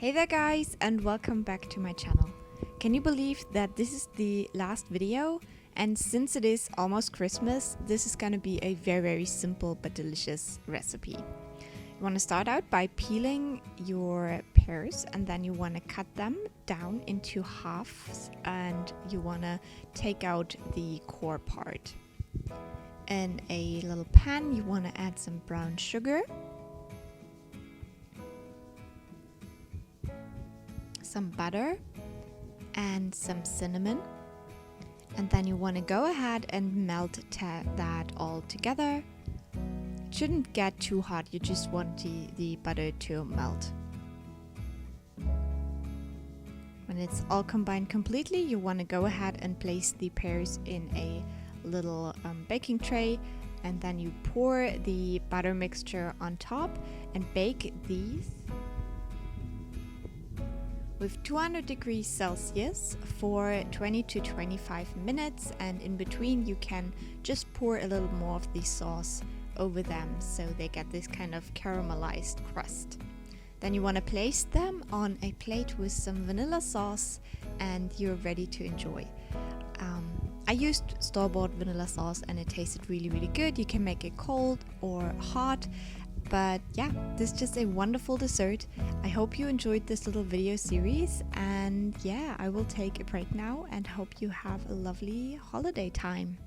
Hey there guys, and welcome back to my channel. Can you believe that this is the last video? And since it is almost Christmas, this is gonna be a very simple but delicious recipe. You want to start out by peeling your pears, and then you want to cut them down into halves, and you want to take out the core part. In a little pan, you want to add some brown sugar, some butter, and some cinnamon. And then you want to go ahead and melt that all together. It shouldn't get too hot, you just want the butter to melt. When it's all combined completely, you want to go ahead and place the pears in a little baking tray, and then you pour the butter mixture on top and bake these with 200 degrees Celsius for 20 to 25 minutes, and in between you can just pour a little more of the sauce over them so they get this kind of caramelized crust. Then you want to place them on a plate with some vanilla sauce and you're ready to enjoy. I used store-bought vanilla sauce and it tasted really good. You can make it cold or hot. But yeah, this is just a wonderful dessert. I hope you enjoyed this little video series, and yeah, I will take a break now and hope you have a lovely holiday time.